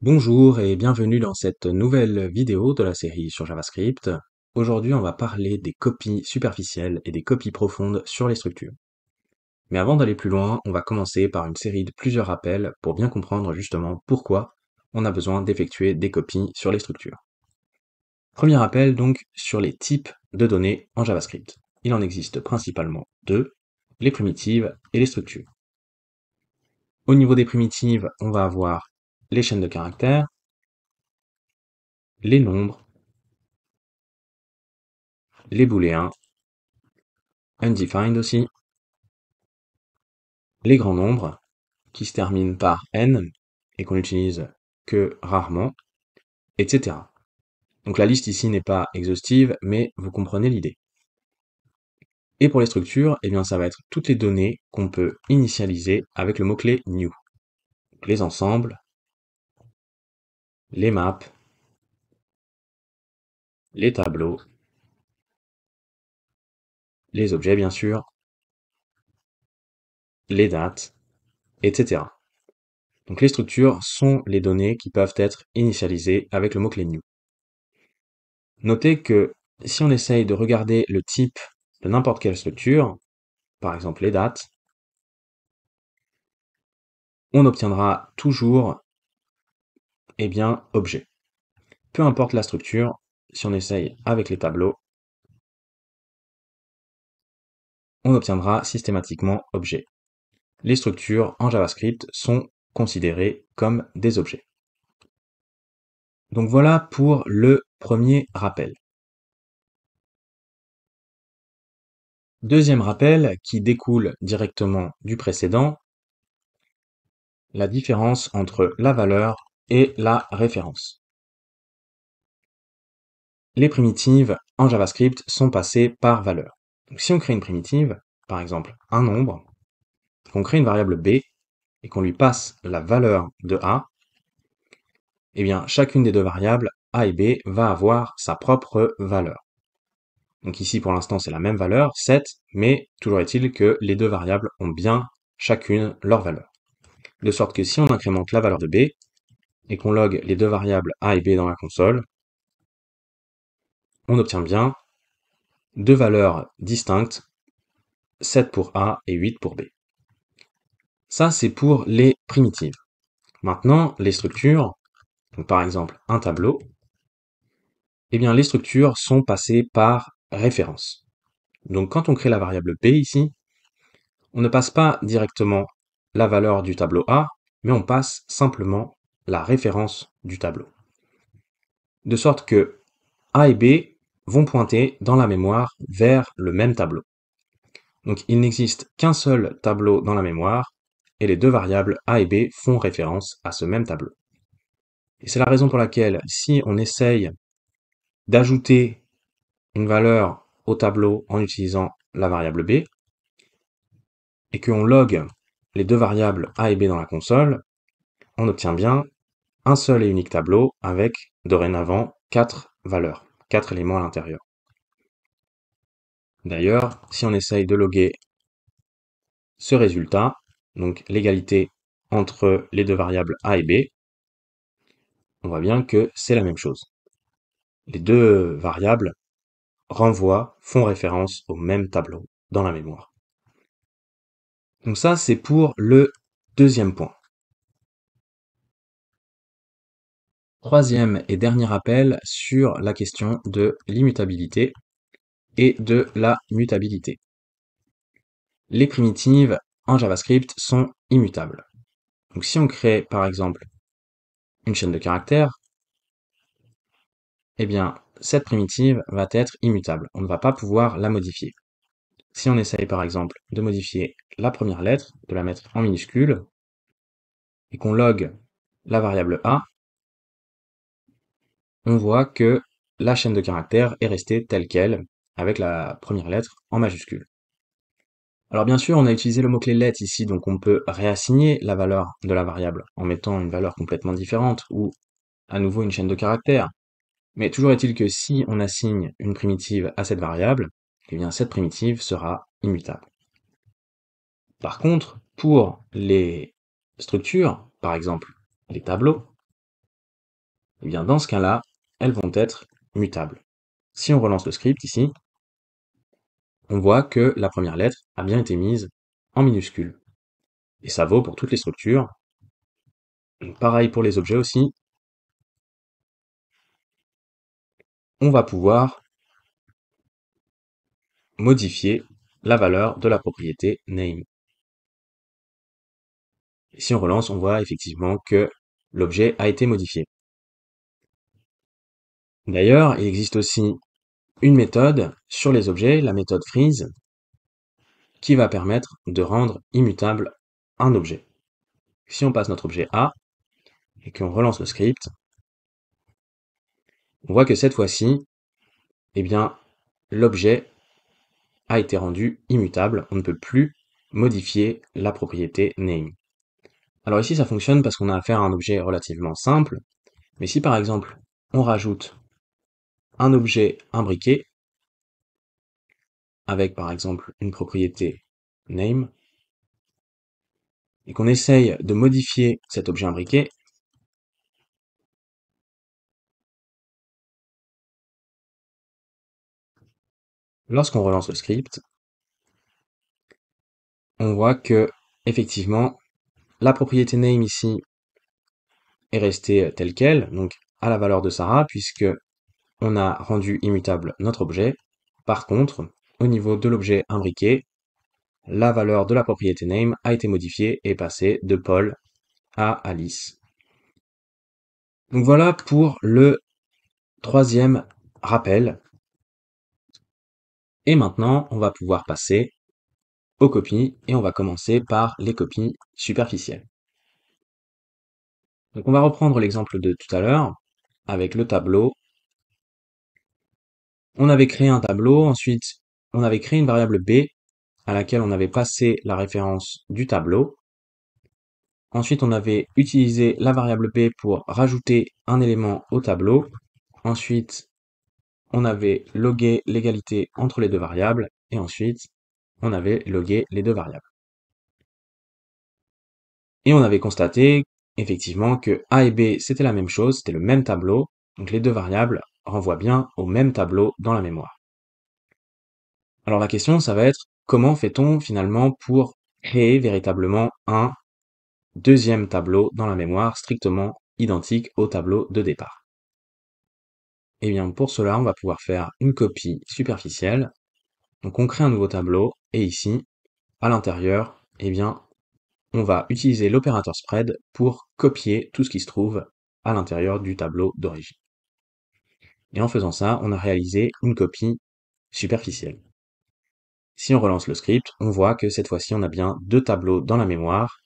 Bonjour et bienvenue dans cette nouvelle vidéo de la série sur JavaScript. Aujourd'hui, on va parler des copies superficielles et des copies profondes sur les structures. Mais avant d'aller plus loin, on va commencer par une série de plusieurs rappels pour bien comprendre justement pourquoi on a besoin d'effectuer des copies sur les structures. Premier rappel donc sur les types de données en JavaScript. Il en existe principalement deux, les primitives et les structures. Au niveau des primitives, on va avoir les chaînes de caractères, les nombres, les booléens, undefined aussi, les grands nombres, qui se terminent par n et qu'on n'utilise que rarement, etc. Donc la liste ici n'est pas exhaustive, mais vous comprenez l'idée. Et pour les structures, eh bien ça va être toutes les données qu'on peut initialiser avec le mot-clé new. Donc les ensembles, les maps, les tableaux, les objets bien sûr, les dates, etc. Donc les structures sont les données qui peuvent être initialisées avec le mot-clé new. Notez que si on essaye de regarder le type de n'importe quelle structure, par exemple les dates, on obtiendra toujours, eh bien, objet. Peu importe la structure, si on essaye avec les tableaux, on obtiendra systématiquement objet. Les structures en JavaScript sont considérées comme des objets. Donc voilà pour le premier rappel. Deuxième rappel qui découle directement du précédent, la différence entre la valeur et la référence. Les primitives en JavaScript sont passées par valeur. Donc si on crée une primitive, par exemple un nombre, qu'on crée une variable b et qu'on lui passe la valeur de a, eh bien chacune des deux variables a et b va avoir sa propre valeur. Donc ici pour l'instant c'est la même valeur, 7, mais toujours est-il que les deux variables ont bien chacune leur valeur. De sorte que si on incrémente la valeur de b et qu'on log les deux variables a et b dans la console, on obtient bien deux valeurs distinctes, 7 pour a et 8 pour b. Ça, c'est pour les primitives. Maintenant, les structures, donc par exemple un tableau, eh bien les structures sont passées par référence. Donc quand on crée la variable b ici, on ne passe pas directement la valeur du tableau A, mais on passe simplement la référence du tableau. De sorte que A et B vont pointer dans la mémoire vers le même tableau. Donc il n'existe qu'un seul tableau dans la mémoire, et les deux variables A et B font référence à ce même tableau. Et c'est la raison pour laquelle, si on essaye d'ajouter une valeur au tableau en utilisant la variable b, et qu'on log les deux variables a et b dans la console, on obtient bien un seul et unique tableau avec, dorénavant, 4 valeurs, 4 éléments à l'intérieur. D'ailleurs, si on essaye de loguer ce résultat, donc l'égalité entre les deux variables a et b, on voit bien que c'est la même chose. Les deux variables font référence au même tableau dans la mémoire. Donc ça, c'est pour le deuxième point. Troisième et dernier rappel sur la question de l'immutabilité et de la mutabilité. Les primitives en JavaScript sont immutables. Donc si on crée par exemple une chaîne de caractères, eh bien cette primitive va être immutable. On ne va pas pouvoir la modifier. Si on essaye par exemple de modifier la première lettre, de la mettre en minuscule, et qu'on log la variable a, on voit que la chaîne de caractères est restée telle quelle, avec la première lettre en majuscule. Alors bien sûr, on a utilisé le mot-clé let ici, donc on peut réassigner la valeur de la variable en mettant une valeur complètement différente, ou à nouveau une chaîne de caractères. Mais toujours est-il que si on assigne une primitive à cette variable, eh bien cette primitive sera immutable. Par contre, pour les structures, par exemple les tableaux, Eh bien, dans ce cas-là, elles vont être mutables. Si on relance le script ici, on voit que la première lettre a bien été mise en minuscule. Et ça vaut pour toutes les structures. Pareil pour les objets aussi. On va pouvoir modifier la valeur de la propriété name. Et si on relance, on voit effectivement que l'objet a été modifié. D'ailleurs, il existe aussi une méthode sur les objets, la méthode freeze, qui va permettre de rendre immutable un objet. Si on passe notre objet A et qu'on relance le script, on voit que cette fois-ci, eh bien, l'objet a été rendu immutable. On ne peut plus modifier la propriété name. Alors ici, ça fonctionne parce qu'on a affaire à un objet relativement simple. Mais si par exemple, on rajoute un objet imbriqué, avec par exemple une propriété name, et qu'on essaye de modifier cet objet imbriqué, lorsqu'on relance le script, on voit que, effectivement, la propriété name ici est restée telle quelle, donc à la valeur de Sarah, puisque on a rendu immutable notre objet. Par contre, au niveau de l'objet imbriqué, la valeur de la propriété name a été modifiée et passée de Paul à Alice. Donc voilà pour le troisième rappel. Et maintenant, on va pouvoir passer aux copies et on va commencer par les copies superficielles. Donc on va reprendre l'exemple de tout à l'heure avec le tableau. On avait créé un tableau, ensuite on avait créé une variable b à laquelle on avait passé la référence du tableau. Ensuite on avait utilisé la variable b pour rajouter un élément au tableau. Ensuite on avait logué l'égalité entre les deux variables et ensuite on avait logué les deux variables. Et on avait constaté effectivement que A et B c'était la même chose, c'était le même tableau, donc les deux variables renvoient bien au même tableau dans la mémoire. Alors la question ça va être comment fait-on finalement pour créer véritablement un deuxième tableau dans la mémoire strictement identique au tableau de départ? Et bien pour cela on va pouvoir faire une copie superficielle. Donc on crée un nouveau tableau et ici à l'intérieur, eh bien on va utiliser l'opérateur spread pour copier tout ce qui se trouve à l'intérieur du tableau d'origine. Et en faisant ça, on a réalisé une copie superficielle. Si on relance le script, on voit que cette fois-ci, on a bien deux tableaux dans la mémoire.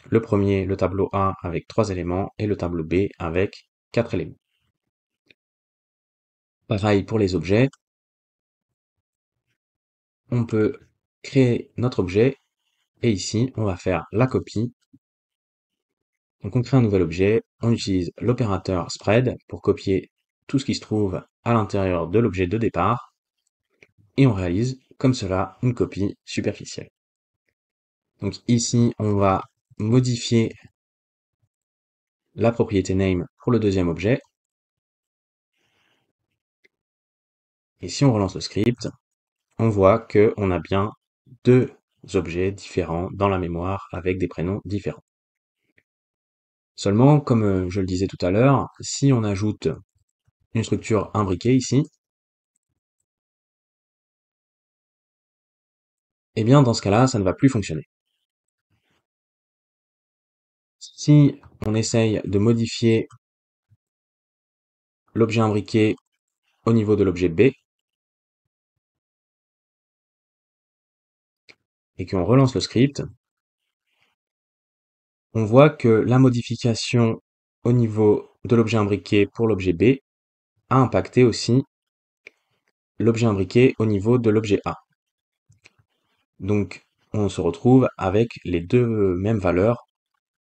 Le premier, le tableau A avec 3 éléments et le tableau B avec 4 éléments. Pareil pour les objets. On peut créer notre objet et ici, on va faire la copie. Donc on crée un nouvel objet, on utilise l'opérateur spread pour copier tout ce qui se trouve à l'intérieur de l'objet de départ, et on réalise comme cela une copie superficielle. Donc ici, on va modifier la propriété name pour le deuxième objet, et si on relance le script, on voit qu'on a bien deux objets différents dans la mémoire avec des prénoms différents. Seulement, comme je le disais tout à l'heure, si on ajoute une structure imbriquée ici, eh bien dans ce cas-là, ça ne va plus fonctionner. Si on essaye de modifier l'objet imbriqué au niveau de l'objet B, et qu'on relance le script, on voit que la modification au niveau de l'objet imbriqué pour l'objet B a impacté aussi l'objet imbriqué au niveau de l'objet A. Donc on se retrouve avec les deux mêmes valeurs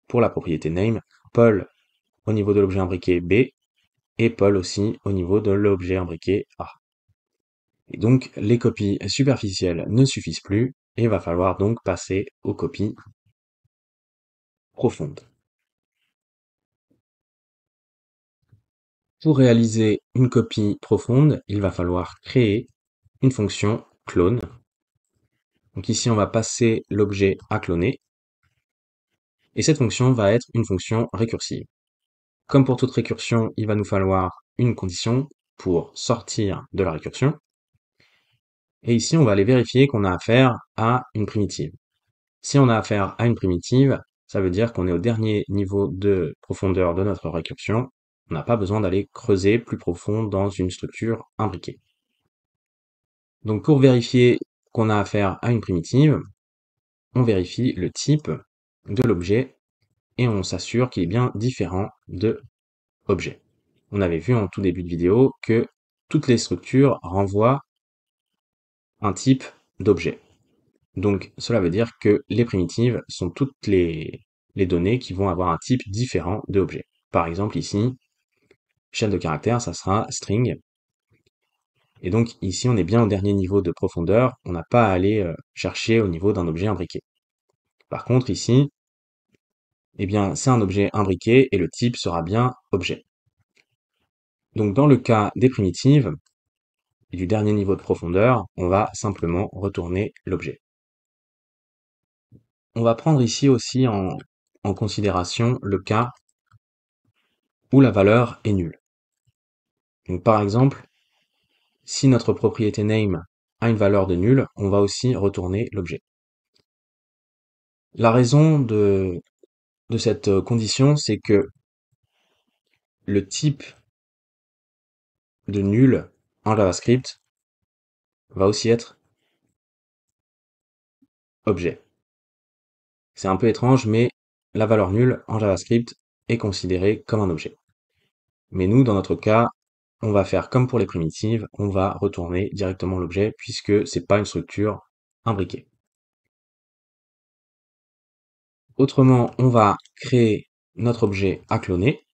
pour la propriété name, Paul au niveau de l'objet imbriqué B et Paul aussi au niveau de l'objet imbriqué A. Et donc les copies superficielles ne suffisent plus et il va falloir donc passer aux copies profondes. Pour réaliser une copie profonde, il va falloir créer une fonction clone. Donc ici, on va passer l'objet à cloner. Et cette fonction va être une fonction récursive. Comme pour toute récursion, il va nous falloir une condition pour sortir de la récursion. Et ici, on va aller vérifier qu'on a affaire à une primitive. Si on a affaire à une primitive, ça veut dire qu'on est au dernier niveau de profondeur de notre récursion. On n'a pas besoin d'aller creuser plus profond dans une structure imbriquée. Donc pour vérifier qu'on a affaire à une primitive, on vérifie le type de l'objet et on s'assure qu'il est bien différent de objet. On avait vu en tout début de vidéo que toutes les structures renvoient un type d'objet. Donc cela veut dire que les primitives sont toutes les données qui vont avoir un type différent d'objet. Par exemple ici, chaîne de caractères, ça sera string. Et donc ici, on est bien au dernier niveau de profondeur, on n'a pas à aller chercher au niveau d'un objet imbriqué. Par contre ici, eh bien c'est un objet imbriqué et le type sera bien objet. Donc dans le cas des primitives et du dernier niveau de profondeur, on va simplement retourner l'objet. On va prendre ici aussi en considération le cas où la valeur est nulle. Donc par exemple, si notre propriété name a une valeur de nulle, on va aussi retourner l'objet. La raison de cette condition, c'est que le type de nul en JavaScript va aussi être objet. C'est un peu étrange, mais la valeur nulle en JavaScript est considérée comme un objet. Mais nous, dans notre cas, on va faire comme pour les primitives, on va retourner directement l'objet puisque c'est pas une structure imbriquée. Autrement, on va créer notre objet à cloner.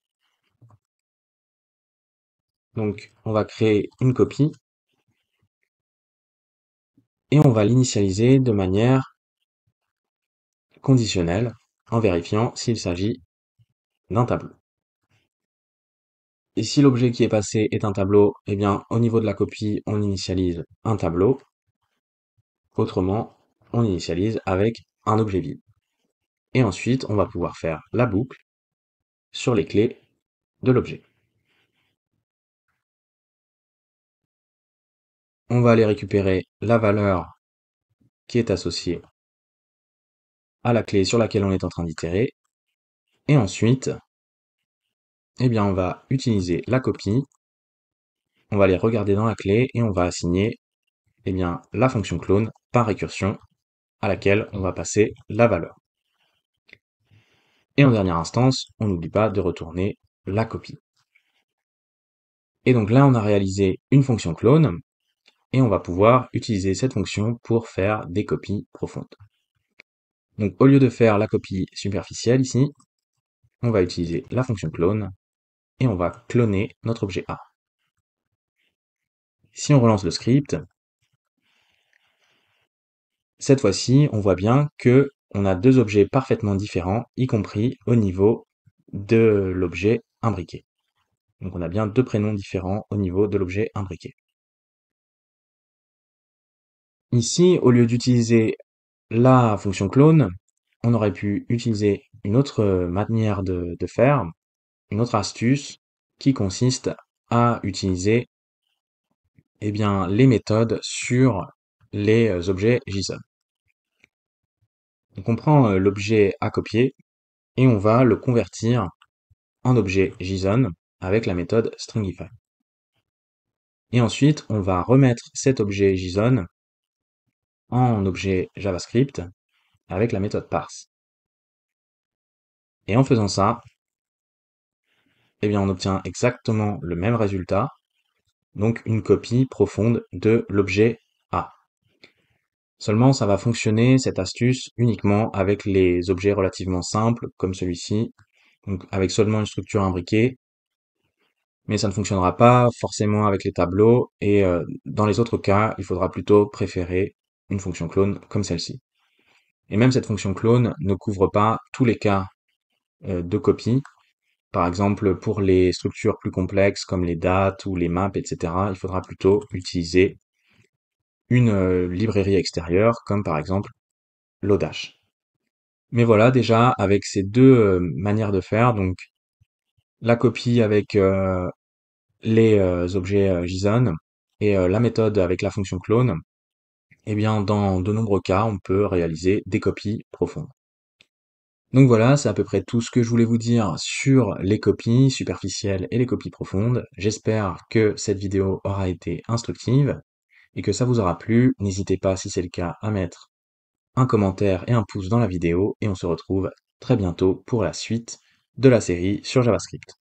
Donc, on va créer une copie et on va l'initialiser de manière conditionnelle en vérifiant s'il s'agit d'un tableau. Et si l'objet qui est passé est un tableau, eh bien, au niveau de la copie, on initialise un tableau. Autrement, on initialise avec un objet vide. Et ensuite, on va pouvoir faire la boucle sur les clés de l'objet. On va aller récupérer la valeur qui est associée à la clé sur laquelle on est en train d'itérer. Et ensuite, eh bien, on va utiliser la copie. On va aller regarder dans la clé et on va assigner, eh bien, la fonction clone par récursion à laquelle on va passer la valeur. Et en dernière instance, on n'oublie pas de retourner la copie. Et donc là, on a réalisé une fonction clone et on va pouvoir utiliser cette fonction pour faire des copies profondes. Donc au lieu de faire la copie superficielle ici, on va utiliser la fonction clone et on va cloner notre objet A. Si on relance le script, cette fois-ci, on voit bien que on a deux objets parfaitement différents, y compris au niveau de l'objet imbriqué. Donc on a bien deux prénoms différents au niveau de l'objet imbriqué. Ici, au lieu d'utiliser la fonction clone, on aurait pu utiliser une autre manière de faire, une autre astuce qui consiste à utiliser eh bien, les méthodes sur les objets JSON. Donc on prend l'objet à copier et on va le convertir en objet JSON avec la méthode stringify. Et ensuite, on va remettre cet objet JSON en objet JavaScript avec la méthode parse. Et en faisant ça, eh bien, on obtient exactement le même résultat, donc une copie profonde de l'objet A. Seulement, ça va fonctionner, cette astuce, uniquement avec les objets relativement simples, comme celui-ci, donc avec seulement une structure imbriquée, mais ça ne fonctionnera pas forcément avec les tableaux, et dans les autres cas, il faudra plutôt préférer une fonction clone comme celle-ci. Et même cette fonction clone ne couvre pas tous les cas de copie, Par exemple, pour les structures plus complexes comme les dates ou les maps, etc., il faudra plutôt utiliser une librairie extérieure comme par exemple Lodash. Mais voilà, déjà, avec ces deux manières de faire, donc la copie avec les objets JSON et la méthode avec la fonction clone, eh bien, dans de nombreux cas, on peut réaliser des copies profondes. Donc voilà, c'est à peu près tout ce que je voulais vous dire sur les copies superficielles et les copies profondes. J'espère que cette vidéo aura été instructive et que ça vous aura plu. N'hésitez pas, si c'est le cas, à mettre un commentaire et un pouce dans la vidéo et on se retrouve très bientôt pour la suite de la série sur JavaScript.